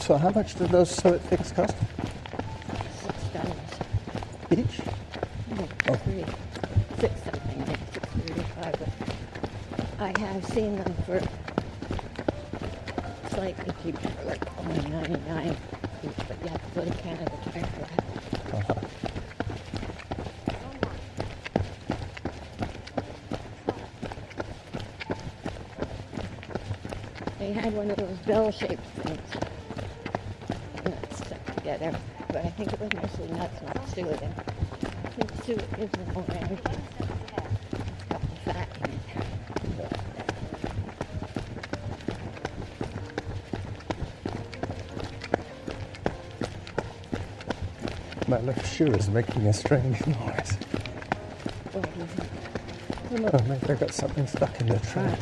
So how much do those suet things cost? $6 Each? no, Oh. 3 6 something, maybe 6.35. But I have seen them for slightly cheaper, like only 99 each. But you have to go to Canada Tire for that. Uh-huh. They had one of those bell-shaped things, and it's stuck together. But I think it was mostly nuts, not suet. And I think suet gives them more energy. It's got the fat in it. My left shoe is making a strange noise. What do you think? I don't know, maybe I got something stuck in the tread.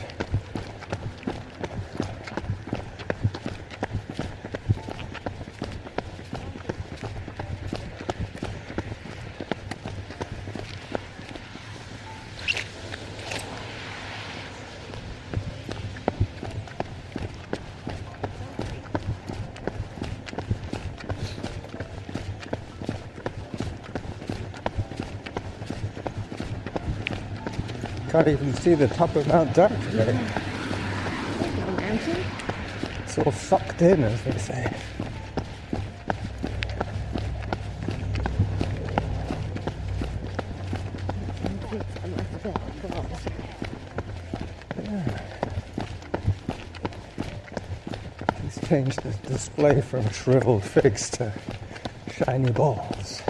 Can't even see the top of Mount Dark today. The mountain? It's all sucked in, as they say. Yeah. He's changed the display from shriveled figs to shiny balls.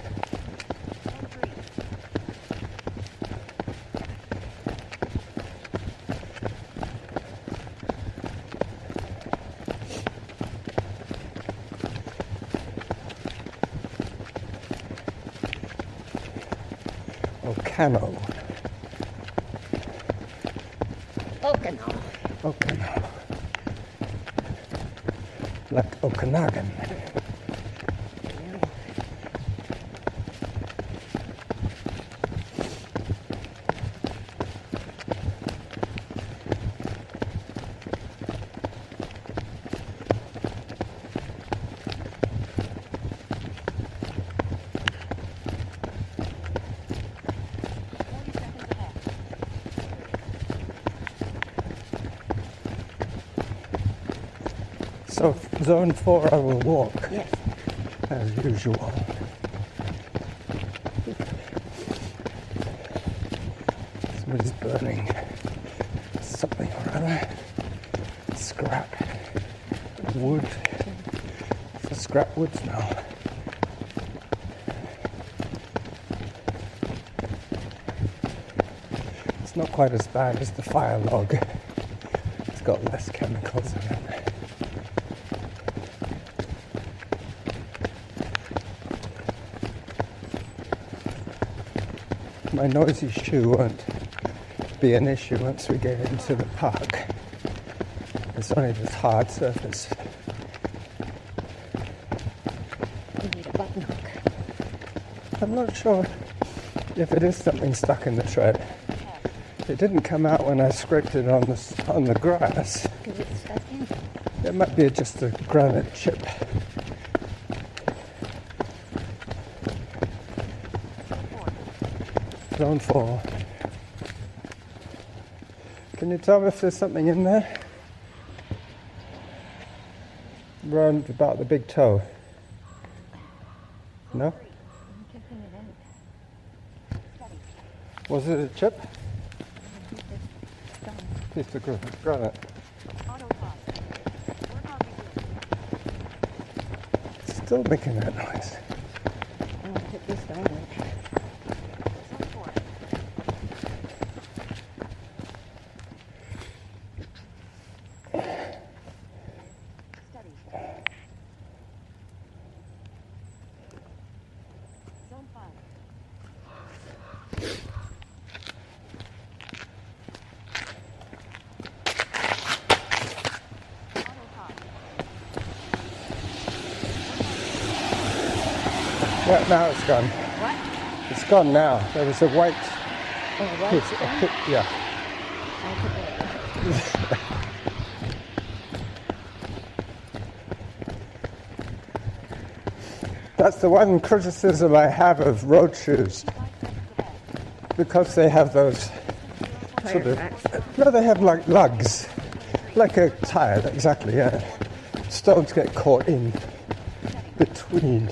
Ocano. Okinawa. Ocano. Like Okanagan. So, zone 4 I will walk, Yes. as usual. Somebody's burning something or other. Scrap wood. It's a scrap wood smell. It's not quite as bad as the fire log. It's got less chemicals in it. My noisy shoe won't be an issue once we get into the park. It's only this hard surface. You need a button hook. I'm not sure if it is something stuck in the tread. It didn't come out when I scraped it on the grass. Because it's stuck in. It might be just a granite chip. Zone 4. Can you tell me if there's something in there? Round about the big toe. No? I'm checking it out. Was it a chip? Stone. Piece of granite. It's still making that noise. I'm going to put this stone in. Yeah, now it's gone. What? It's gone now. There was a white Oh, what? piece. Yeah. That's the one criticism I have of road shoes. Because they have those sort of... No, they have like lugs. Like a tire, exactly, yeah. Stones get caught in between.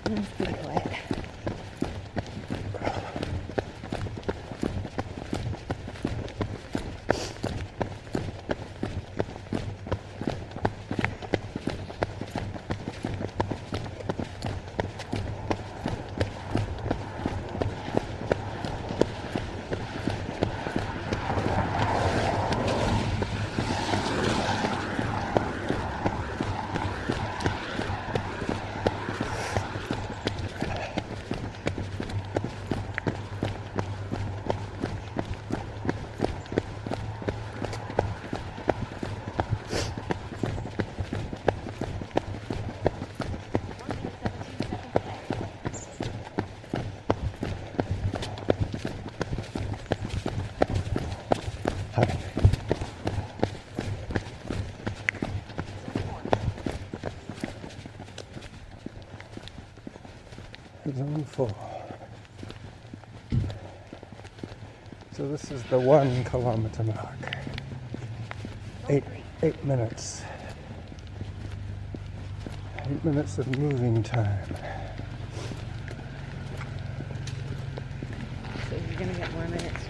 That's pretty quiet. Zone 4. So this is the 1 kilometer mark. 8 minutes. 8 minutes of moving time. So you're going to get more minutes.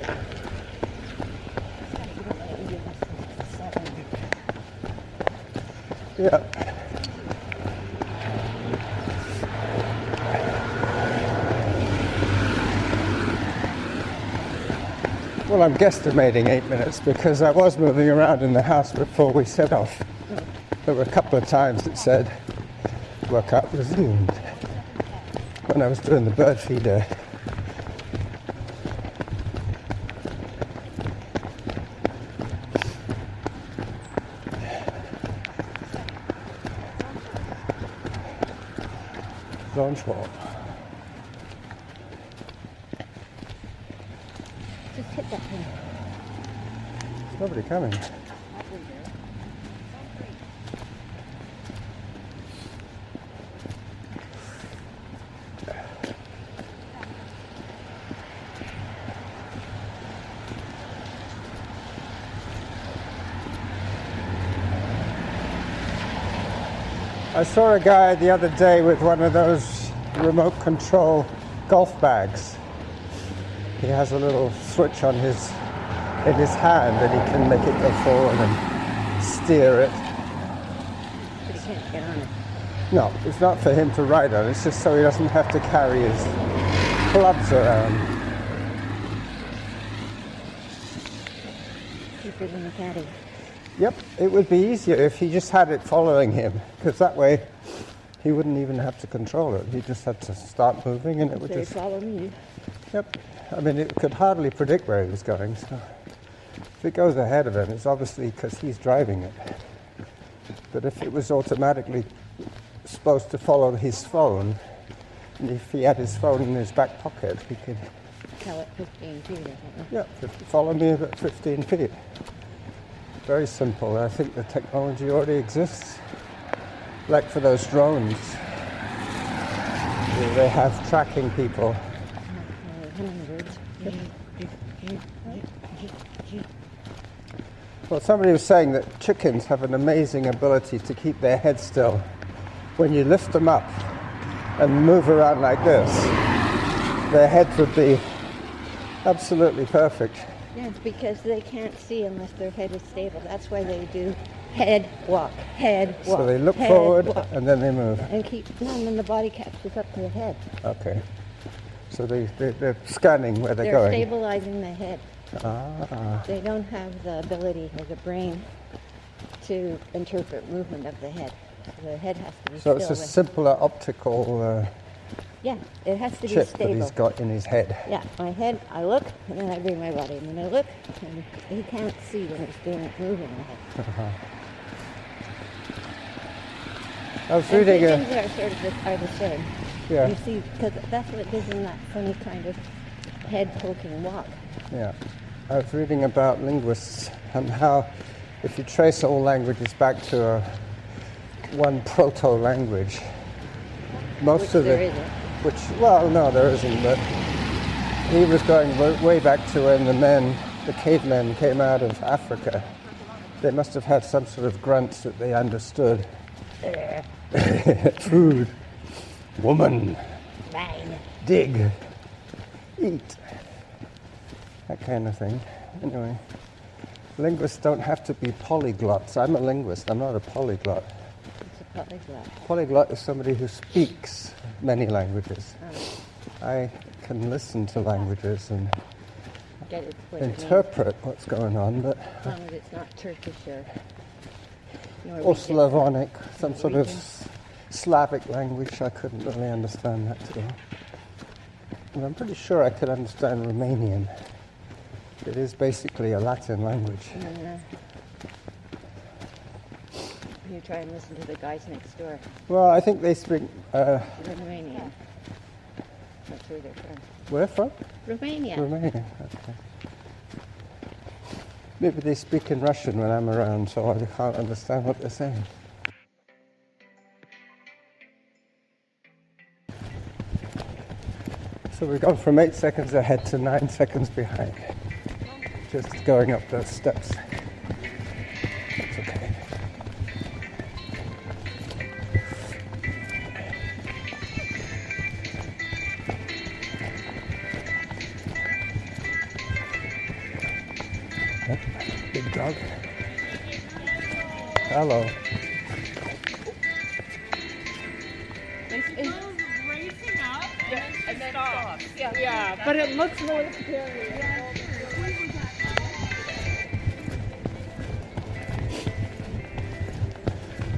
Yeah. Well, I'm guesstimating 8 minutes because I was moving around in the house before we set off. There were a couple of times it said, workout resumed, when I was doing the bird feeder. Zone 4. Just hit that thing. There's nobody coming. I saw a guy the other day with one of those remote control golf bags. He has a little switch on in his hand and he can make it go forward and steer it. But he can't get on it. No, it's not for him to ride on, it's just so he doesn't have to carry his clubs around. Cheaper than the caddy. Yep, it would be easier if he just had it following him, because that way he wouldn't even have to control it. He just had to start moving and it would So just... follow me. Yep. I mean, it could hardly predict where he was going, so if it goes ahead of him, it's obviously because he's driving it. But if it was automatically supposed to follow his phone, and if he had his phone in his back pocket, he could... Tell it 15 feet or something. Yeah, follow me at 15 feet. Very simple. I think the technology already exists. Like for those drones, they have tracking people. Hummingbirds. Well, somebody was saying that chickens have an amazing ability to keep their head still. When you lift them up and move around like this, their heads would be absolutely perfect. Yes, because they can't see unless their head is stable. That's why they do head walk, head walk. So they look head forward walk, and then they move. and then the body catches up to the head. Okay. So they're scanning where they're They're going. stabilizing the head. Ah. They don't have the ability or the brain to interpret movement of the head. The head has to be So still. it's a simpler optical Yeah, it has to be chip that stable. he's got in his head. Yeah, my head, I look, and then I bring my body. And then I look, and he can't see when he's moving the head. I was And reading chickens are sort of are the same. Yeah. You see, because that's what gives them that funny kind of head-poking walk. Yeah, I was reading about linguists and how if you trace all languages back to one proto-language. Most Which of there the, isn't. which, well, no, there isn't, but he was going way back to when the cavemen came out of Africa. They must have had some sort of grunts that they understood. Food, woman, Mine. dig, eat, that kind of thing. Anyway, linguists don't have to be polyglots. I'm a linguist, I'm not a polyglot. It's a polyglot. Polyglot is somebody who speaks many languages. Oh, I can listen to languages and get it what it means. interpret what's going on, but As long as it's not Turkish or Norwegian. or Slavonic, some sort of Norwegian. Slavic language, I couldn't really understand that too. And I'm pretty sure I could understand Romanian. It is basically a Latin language. You try and listen to the guys next door. Well, I think they speak, Romanian. That's where they're from. where from? Romania. Romania, okay. Maybe they speak in Russian when I'm around, so I can't understand what they're saying. So we've gone from 8 seconds ahead to 9 seconds behind. Just going up those steps. That's okay. Yep, big dog. Hello. Racing up and then stops. Yeah, but it looks more scary.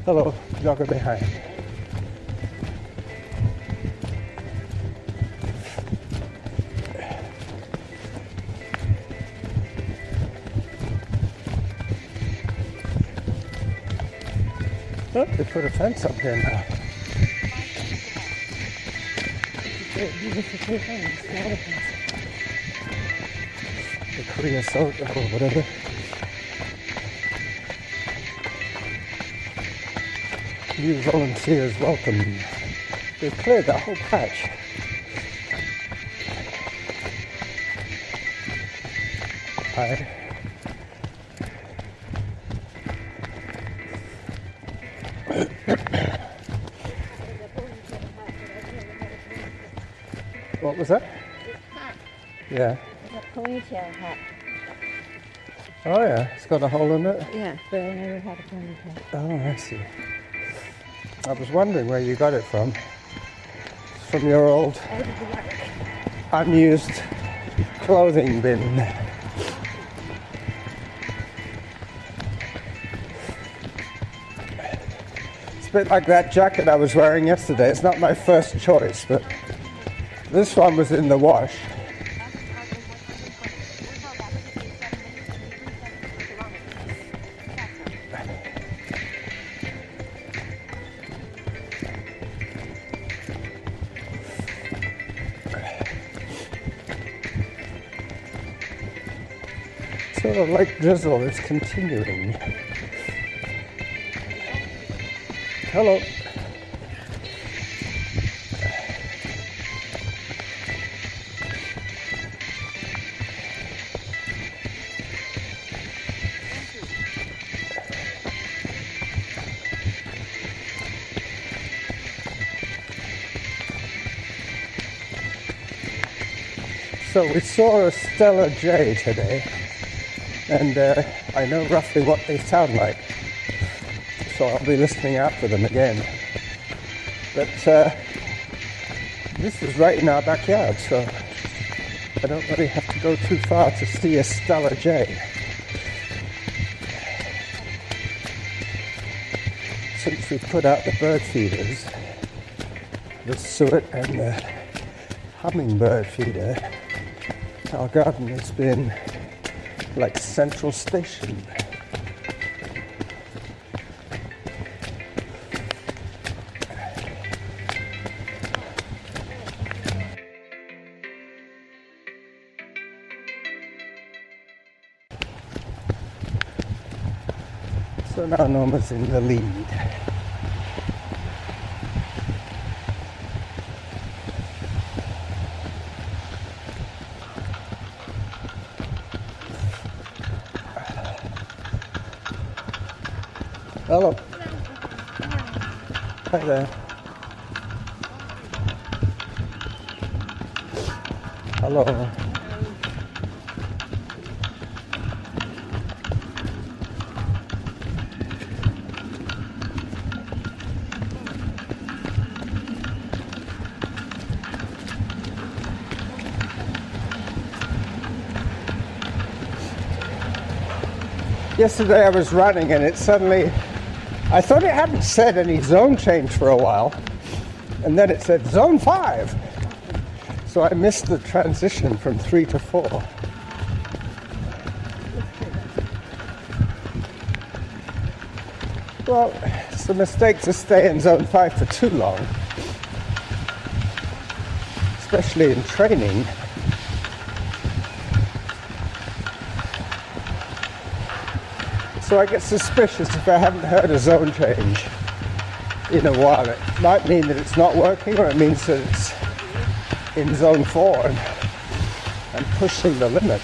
Hello, jogger behind. Oh, they put a fence up here now. The creosote or whatever. New volunteers welcome. They cleared that whole patch. Hi. What was that? Hat. Yeah. It's a ponytail hat. Oh yeah, it's got a hole in it. Yeah, but I never had a ponytail. Oh, I see. I was wondering where you got it from. It's from your old unused clothing bin. It's a bit like that jacket I was wearing yesterday. It's not my first choice, but this one was in the wash. So the light drizzle is continuing. Hello. So we saw a Stella J today, and I know roughly what they sound like, so I'll be listening out for them again. But this is right in our backyard, so I don't really have to go too far to see a Stella J. Since we put out the bird feeders, the suet and the hummingbird feeder, our garden has been like central station. So now Norma's in the lead. Hello. Hi there. Hello. Yesterday I was running and it suddenly, I thought it hadn't said any zone change for a while, and then it said zone 5. So I missed the transition from 3 to 4. Well, it's a mistake to stay in zone 5 for too long, especially in training. So I get suspicious if I haven't heard a zone change in a while. It might mean that it's not working, or it means that it's in zone 4 and pushing the limit.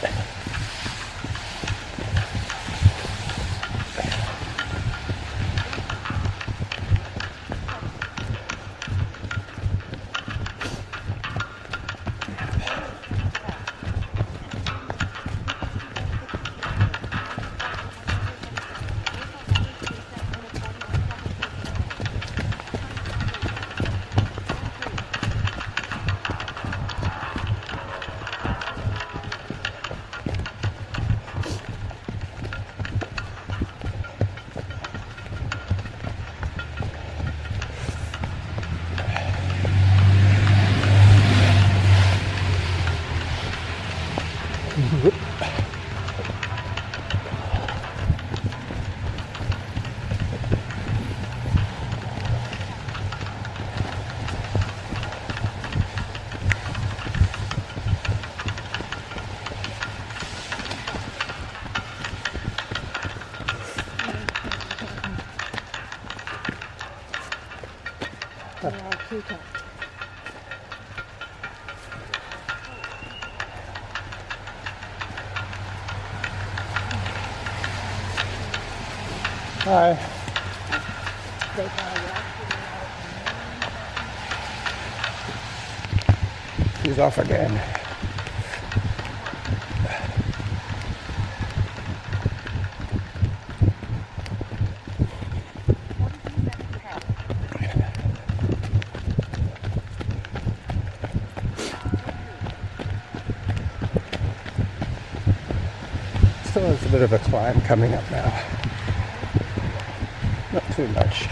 Hi. He's off again. Still has a bit of a climb coming up now. Not too much.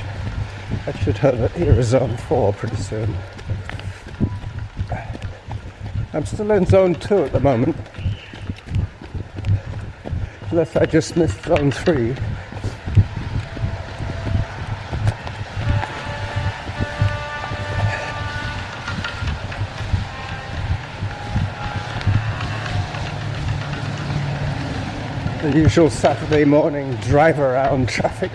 I should hear a zone 4 pretty soon. I'm still in zone 2 at the moment. Unless I just missed zone 3. The usual Saturday morning drive around traffic.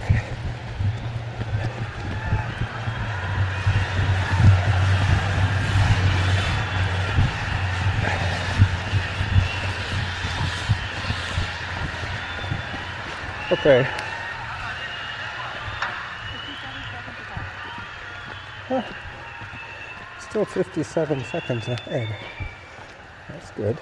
Okay. Still 57 seconds ahead. That's good.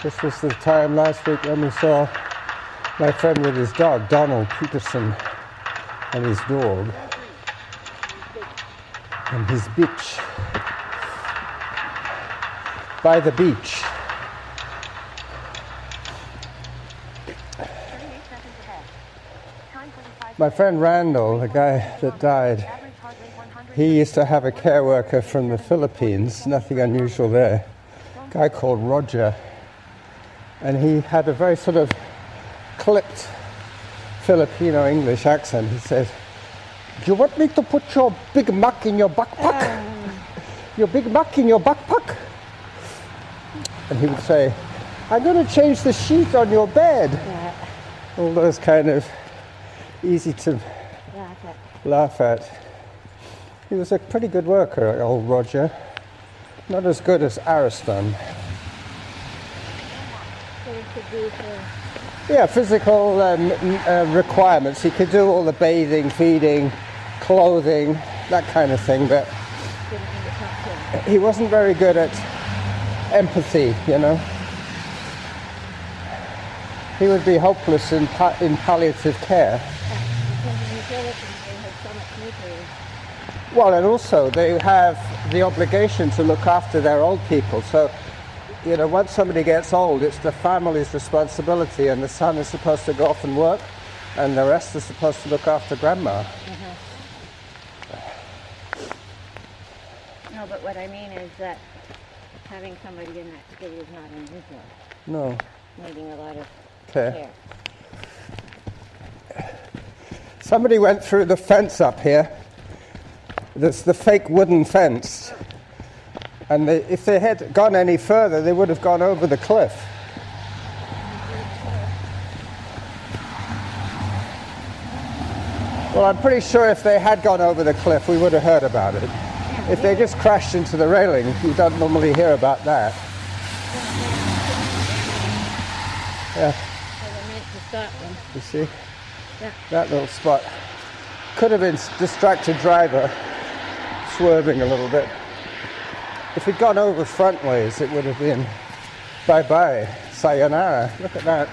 This was the time last week when we saw my friend with his dog, Donald Peterson, and his dog, and his bitch, by the beach. My friend Randall, the guy that died, he used to have a care worker from the Philippines, nothing unusual there, a guy called Roger. And he had a very sort of clipped Filipino English accent. He said, "Do you want me to put your Big Mac in your backpack? Your Big Mac in your backpack?" And he would say, "I'm going to change the sheet on your bed." Yeah. All those kind of easy to laugh at. He was a pretty good worker, old Roger. Not as good as Ariston. So we could do for Yeah, physical requirements. He could do all the bathing, feeding, clothing, that kind of thing, but didn't need to talk to him. he wasn't very good at empathy, you know. He would be hopeless in palliative care. Because in the Philippines they have so much nuclear. Well, and also they have the obligation to look after their old people. So, you know, once somebody gets old, it's the family's responsibility, and the son is supposed to go off and work, and the rest are supposed to look after grandma. No, but what I mean is that having somebody in that state is not unusual. No. Needing a lot of Okay. care. Somebody went through the fence up here. That's the fake wooden fence. And if they had gone any further, they would have gone over the cliff. Well, I'm pretty sure if they had gone over the cliff, we would have heard about it. If they just crashed into the railing, you don't normally hear about that. Yeah, So they meant to stop them. you see? Yeah. That little spot. Could have been distracted driver swerving a little bit. If he'd gone over front ways, it would have been bye-bye, sayonara. Look at that,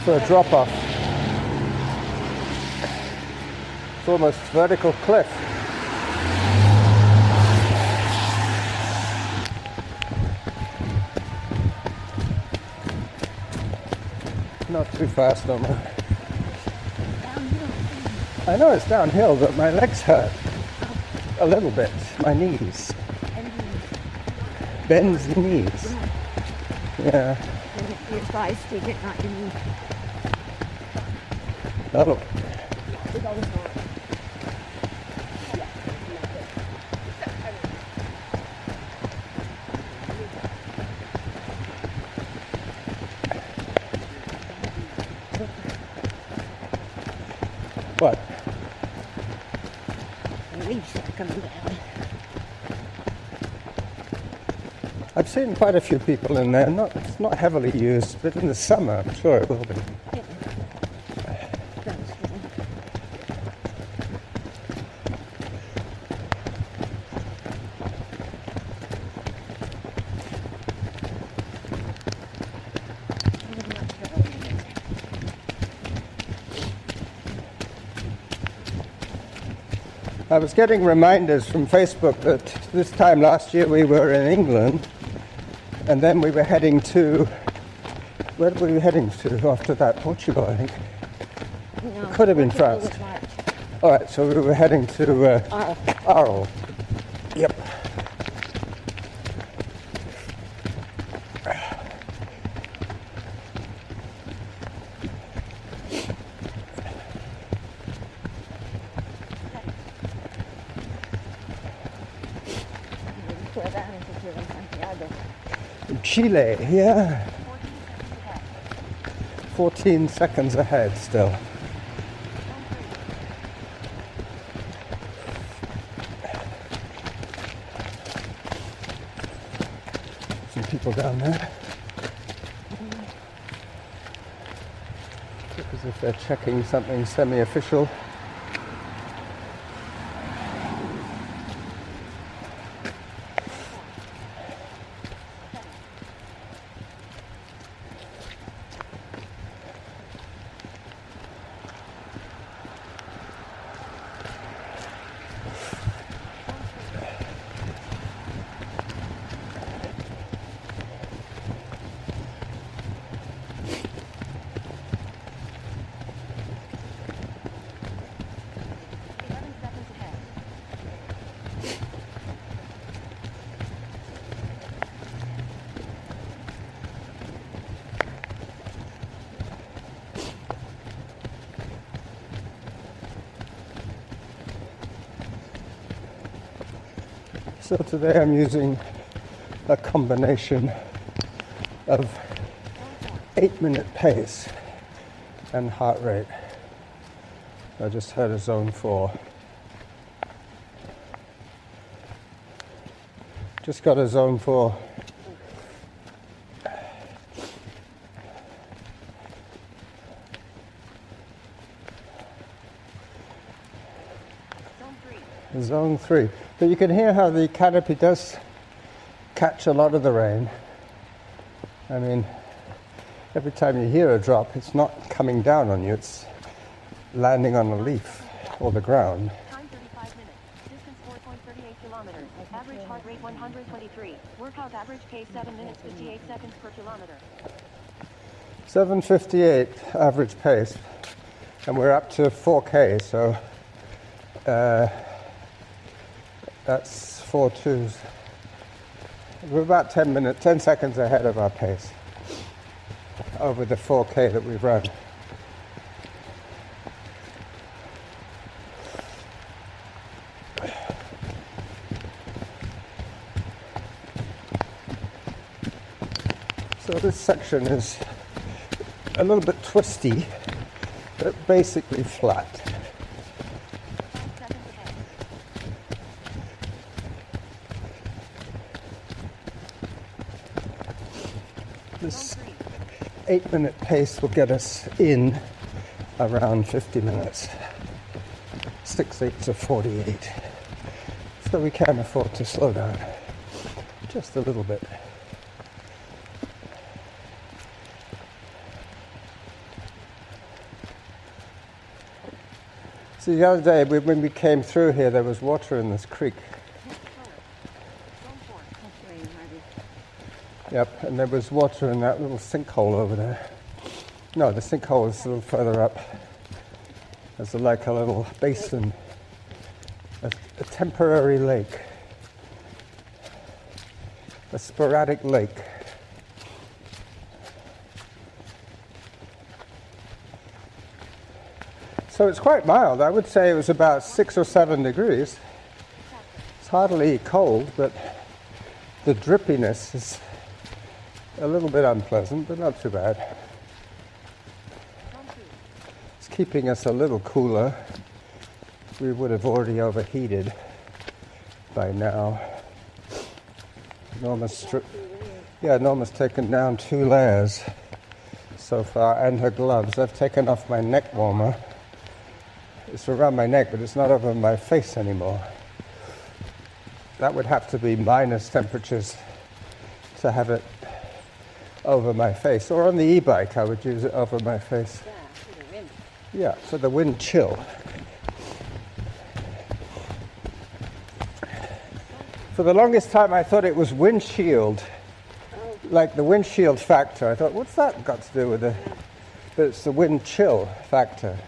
for a drop-off. It's almost vertical cliff. Not too fast, Norma. I know it's downhill, but my legs hurt a little bit. My knees. Bends the knees. Yeah. And if your thighs take it, not your knee. That'll. What? The leaves are coming down. I've seen quite a few people in there. It's not heavily used, but in the summer, I'm sure it will be. I was getting reminders from Facebook that this time last year we were in England, and then we were heading to, where were we heading to after that? Portugal, I think. No, Could have been Portugal France. was March. All right, so we were heading to Arles. Arles. Yep. Before that, I think we were in Santiago. Chile, yeah. 14 seconds ahead still. Some people down there. Look as if they're checking something semi-official. So today I'm using a combination of 8-minute pace and heart rate. I just heard a zone 4. Just got a zone 4. Zone 3. But you can hear how the canopy does catch a lot of the rain. I mean, every time you hear a drop, it's not coming down on you, it's landing on a leaf or the ground. Time 35 minutes. Distance 4.38 kilometers. Average heart rate 123. Workout average pace 7 minutes 58 seconds per kilometer. 7:58 average pace, and we're up to 4K, so that's 4.2s. We're about 10 seconds ahead of our pace over the 4K that we've run. So this section is a little bit twisty, but basically flat. 5 seconds ahead. This Zone 8-minute pace will get us in around 50 minutes. 6/8 of 48. So we can afford to slow down just a little bit. See, the other day when we came through here, there was water in this creek. Zone 4. That's rain, Harvey. Yep, and there was water in that little sinkhole over there. No, the sinkhole is a little further up. There's like a little basin, a temporary lake, a sporadic lake. So it's quite mild. I would say it was about 6 or 7 degrees. It's hardly cold, but the drippiness is a little bit unpleasant, but not too bad. Zone 2. It's keeping us a little cooler. We would have already overheated by now. Norma's taken down 2 layers so far, and her gloves. I've taken off my neck warmer. It's around my neck, but it's not over my face anymore. That would have to be minus temperatures to have it over my face. Or on the e-bike, I would use it over my face. Yeah, for the wind. Yeah, for the wind chill. For the longest time, I thought it was windshield, like the windshield factor. I thought, what's that got to do with it? But it's the wind chill factor.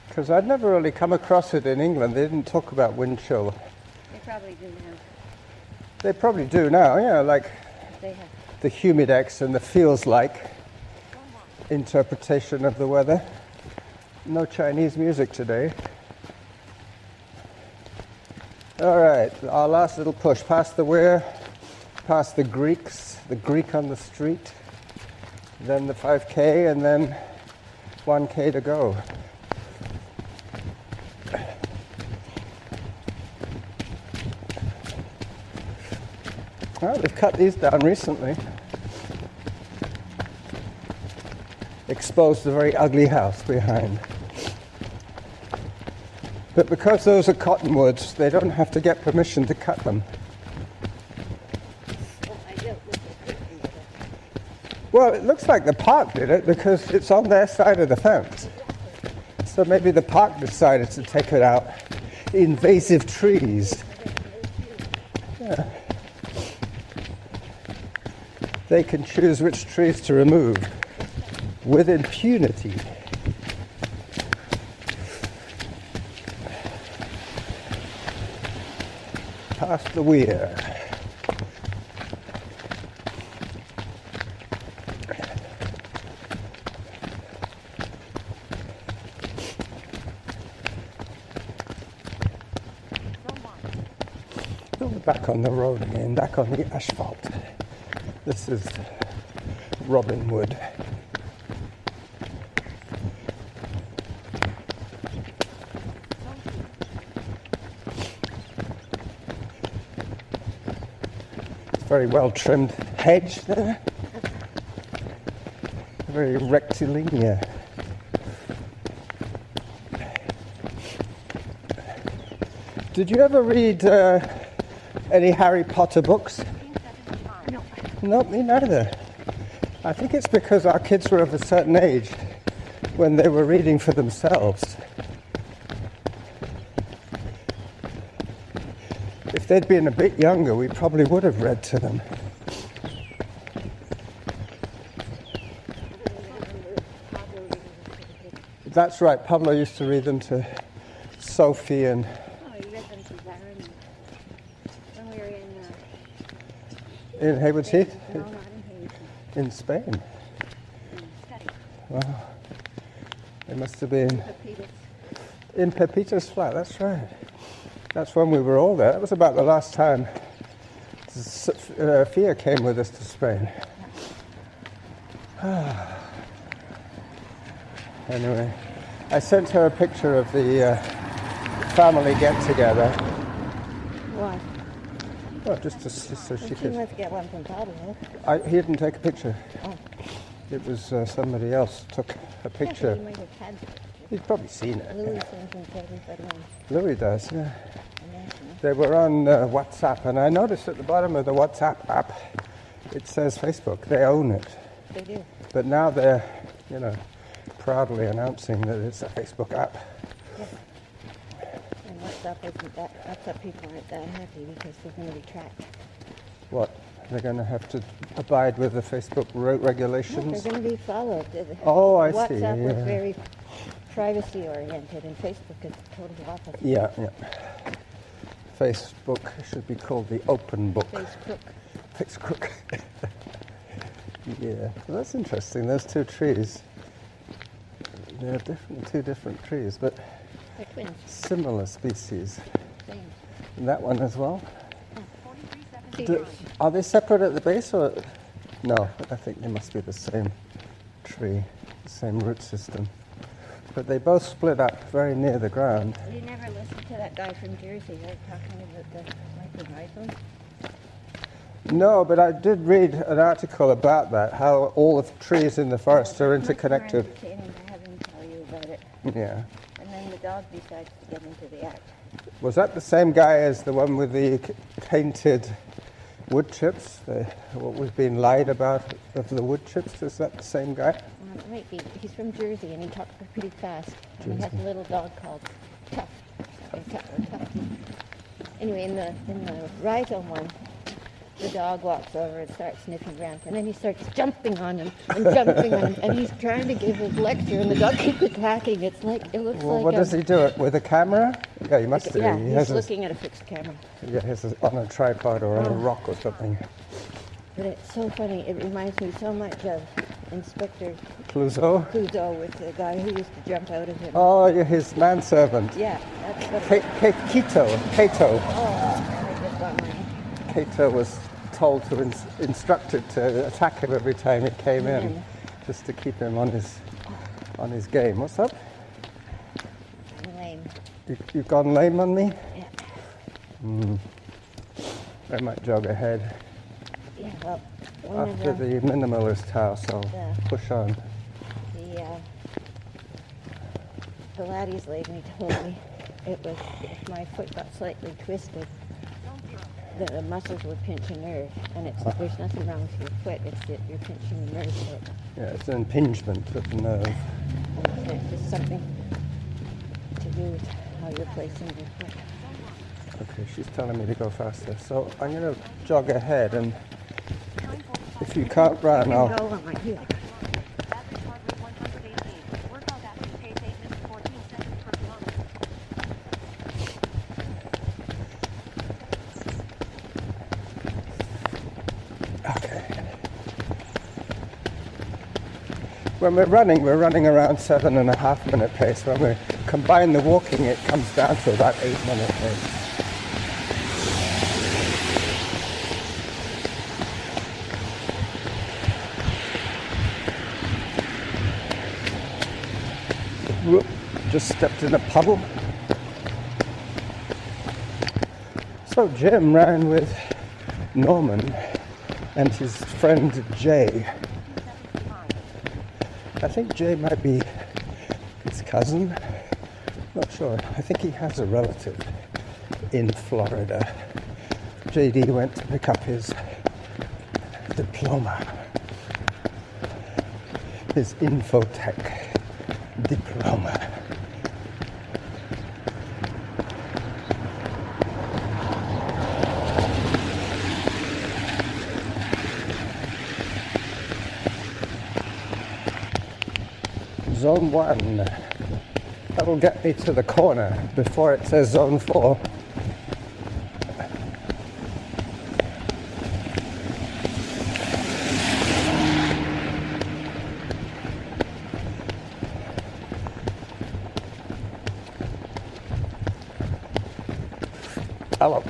Because I'd never really come across it in England. They didn't talk about wind chill. They probably do now. They probably do now, yeah, like They have. the humidex and the feels like interpretation of the weather. No Chinese music today. All right, our last little push past the weir, past the Greek on the street, then the 5K, and then 1K to go. Well, they've cut these down recently. Exposed a very ugly house behind. But because those are cottonwoods, they don't have to get permission to cut them. Oh, I don't look at it. Well, it looks like the park did it because it's on their side of the fence. So maybe the park decided to take it out. Invasive trees. Yeah. They can choose which trees to remove with impunity. Past the weir. Zone 1. back on the road again, back on the asphalt. This is Robin Wood. Very well trimmed hedge there. Very rectilinear. Did you ever read any Harry Potter books? No. No, me neither. I think it's because our kids were of a certain age when they were reading for themselves. If they'd been a bit younger, we probably would have read to them. That's right, Pablo used to read them to Sophie and... Oh, you read them to Darren when we were In Haywards Heath? No, not in Haywards. In Spain. Study. Wow. They must have been Pepitas. in Pepita's flat, that's right. That's when we were all there. That was about the last time Fia came with us to Spain. Anyway, I sent her a picture of the family get-together. Why? Well, just so she She could... must get one from Pablo. He didn't take a picture. Oh. It was somebody else took a Yeah, picture. he might have had the picture. He's probably seen it. Louis sends them to everybody on Louis does, yeah. National. They were on WhatsApp, and I noticed at the bottom of the WhatsApp app, it says Facebook. They own it. They do. But now they're, proudly announcing that it's a Facebook app. And WhatsApp people aren't that happy because they're going to be tracked. What? They're going to have to abide with the Facebook No, regulations? they're going to be followed. Oh, I see. WhatsApp was Yeah. very privacy oriented, and Facebook is total opposite. Yeah. Facebook should be called the open book. Facebook. Facebook. Yeah. Well, that's interesting. Those two trees. They're two different trees, but They're twins. similar species. Same. And that one as well. Cedars. Are they separate at the base or? No, I think they must be the same tree, the same root system. But they both split up very near the ground. You never listened to that guy from Jersey, right, talking about the microrhizome? No, but I did read an article about that, how all the trees in the forest are interconnected. Much more entertaining to have him tell you about it. Yeah. And then the dog decides to get into the act. Was that the same guy as the one with the tainted wood chips? What was being lied about of the wood chips? Is that the same guy? It might be. He's from Jersey and he talks pretty fast. And he has a little dog called Tough. Tough. Anyway, in the rhizome one, the dog walks over and starts sniffing around, and then he starts jumping on him and jumping on him, and he's trying to give his lecture, and the dog keeps attacking. It looks Well, like what does he do? It with a camera? Yeah, he must do. Yeah, He he's has looking at a fixed camera. on a tripod or on a rock or something. But it's so funny. It reminds me so much of Inspector Clouseau? Clouseau with the guy who used to jump out of him. Oh, you're his manservant. Yeah, that's what Cato. Oh, I just got mine. Cato was told to instruct it to attack him every time it came in, just to keep him on his game. What's up? I'm lame. You've gone lame on me? Yeah. I might jog ahead. Yeah, well, one After of the minimalist house, I'll Yeah. push on. the Pilates lady told me it was if my foot got slightly twisted, the muscles would pinch a nerve, and there's nothing wrong with your foot. It's that you're pinching the nerve. So Yeah, it's an impingement of the nerve. it's just something to do with how you're placing your foot. Okay, she's telling me to go faster, so I'm going to jog ahead, and if you can't run, I'll... Go on my heel. Average heart rate 118. Workout average pace 8 minutes 14 seconds per kilometer. Okay. When we're running around 7.5 minute pace. When we combine the walking, it comes down to about 8 minute pace. Whoop, just stepped in a puddle. So Jim ran with Norman and his friend Jay. I think Jay might be his cousin. Not sure. I think he has a relative in Florida. JD went to pick up his diploma, his infotech diploma. Zone 1. That'll get me to the corner before it says Zone 4. Hello.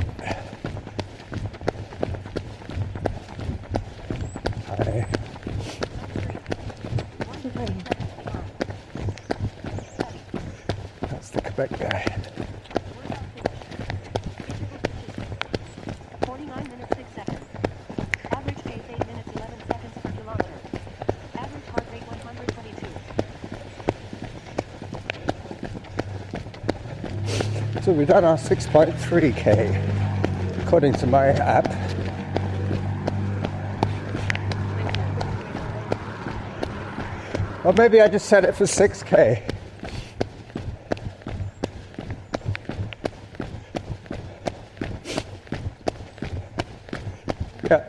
Hi. That's the Quebec guy. 49 minutes 6 seconds. Average pace 8 minutes 11 seconds per kilometer. Average heart rate 122. So we've done our 6.3K, according to my app. Or maybe I just set it for 6K. Yeah,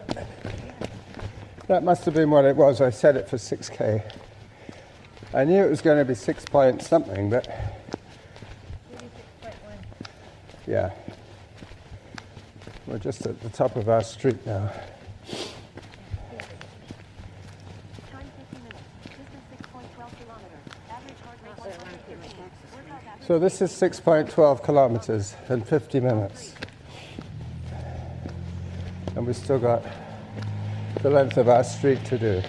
that must have been what it was. I set it for 6K. I knew it was going to be 6 point something, but yeah. We're just at the top of our street now. Time 50 minutes. Distance 6.12 kilometers. Average heart rate 153. Workout average So this is 6.12 kilometers in 50 minutes. And we've still got the length of our street to do.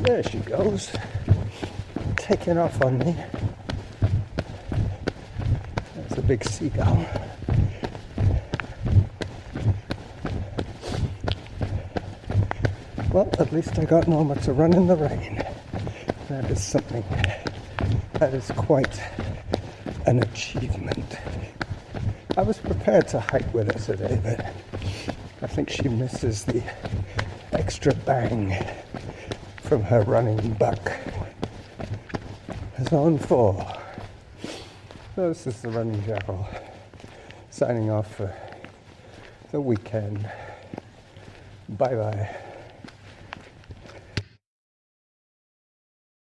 There she goes, taking off on me. That's a big seagull. Well, at least I got Norma to run in the rain. That is something. That is quite an achievement. I was prepared to hike with her today, but I think she misses the extra bang from her running buck. Zone 4. So this is the running jackal signing off for the weekend. Bye bye.